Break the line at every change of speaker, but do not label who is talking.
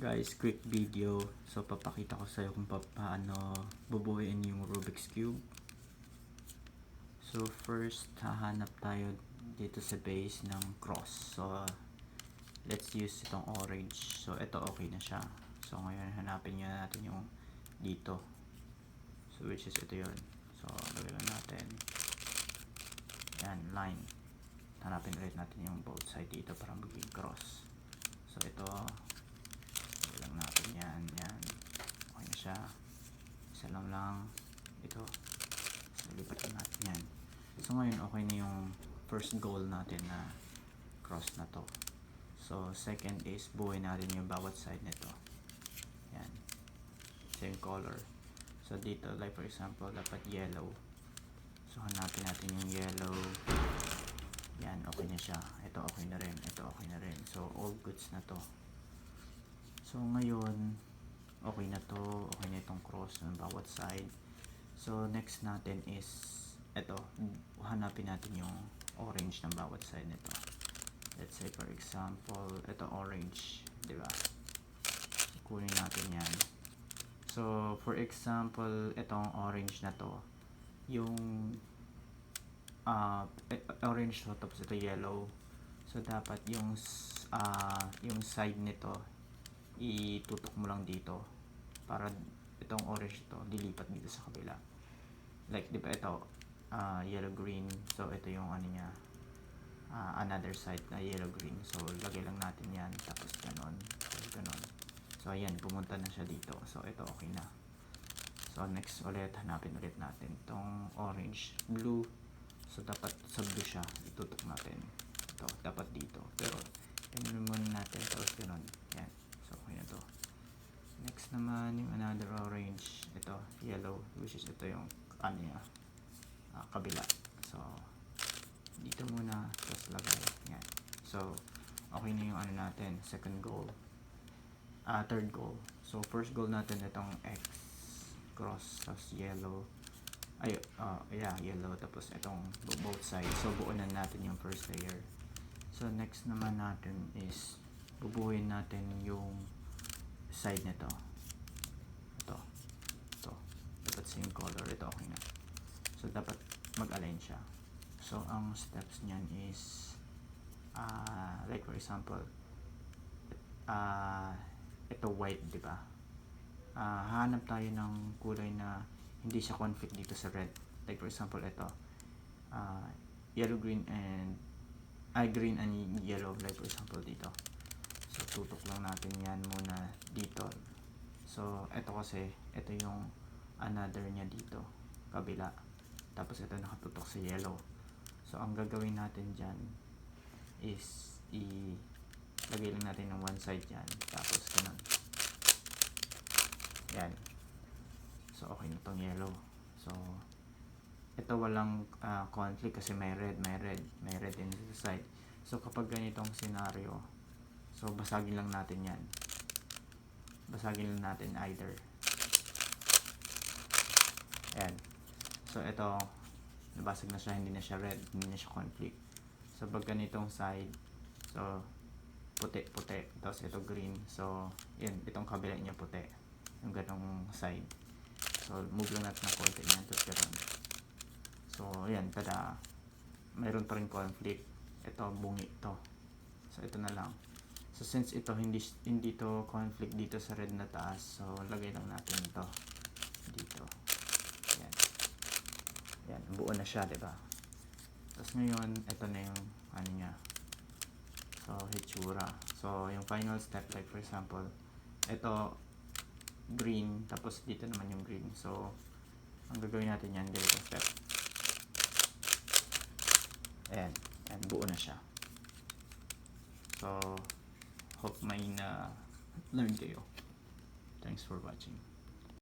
Guys, quick video. So papakita ko sa iyo kung paano bubuuin yung Rubik's Cube. So first, hahanap tayo dito sa base ng cross. So let's use itong orange. So ito okay na siya. So ngayon hanapin niya natin yung dito. So which is ito yun. So lagyan lang natin. Yan, line. Hanapin ulit natin yung both side dito para maging cross. So ito lang natin yan, okay na siya, isa lang ito, so lipat lang natin yan. So ngayon okay na yung first goal natin na cross na to. So second is buuin natin yung bawat side nito, yan, same color. So dito like for example dapat yellow, so hanapin natin yung yellow, yan, okay na siya, ito okay na rin, ito okay na rin, so all goods na to. So ngayon okay na to, okay na itong cross ng bawat side. So next natin is ito, hanapin natin yung orange ng bawat side nito. Let's say for example ito orange, di ba? Kunin natin yan. So for example itong orange na to, yung orange to, tapos ito yellow. So dapat yung side nito itutok mo lang dito para itong orange to dilipat dito sa kabila. Like di ba ito yellow green, so ito yung ano niya, another side na yellow green, so lagay lang natin yan, tapos ganon, so ayan, pumunta na siya dito. So ito okay na. So next ulit, hanapin ulit natin itong orange, blue. So dapat sa blue siya, itutok natin ito, dapat dito, pero ganun muna natin, tapos ganon, yan. So okay na to. Next naman yung another orange, ito yellow, which is ito yung ano niya, kabila. So dito muna, tapos lagay yan. So okay na yung ano natin, second goal, third goal. So first goal natin itong X cross, tapos yellow, yellow, tapos itong both sides. So buunan natin yung first layer. So next naman natin is bubuuin natin yung side nito. Ito dapat same color, ito okay na. So dapat mag-align siya. So ang steps niyan is like for example ito white, di ba? Hanap tayo ng kulay na hindi siya conflict dito sa red. Like for example ito yellow green and green and yellow, like for example dito. So tutok lang natin yan muna dito. So ito kasi ito yung another niya dito kabila, tapos ito nakatutok sa yellow. So ang gagawin natin dyan is lagay lang natin ng one side dyan, tapos ganun, yan. So okay na tong yellow. So ito walang conflict kasi may red in the side. So kapag ganitong scenario, so basagin lang natin yan, basagin lang natin either, yan. So ito nabasag na siya, hindi na siya red, hindi na siya conflict. So pag ganitong side, so puti, tapos ito green, so yan, itong kabila niya puti, yung ganong side. So move lang natin ng konti yan, tapos gano'n. So yan, tada, mayroon pa rin conflict, ito bungi to. So ito na lang. So since ito hindi to conflict dito sa red na taas, so lagay lang natin ito dito. Yan. Yan, buo na siya, 'di ba? Tapos ngayon, ito na yung ano niya. So hitsura. So yung final step, like for example, ito green, tapos dito naman yung green. So ang gagawin natin yan, dito step. Ayan, buo na siya. So hope may na learn kayo. Thanks for watching.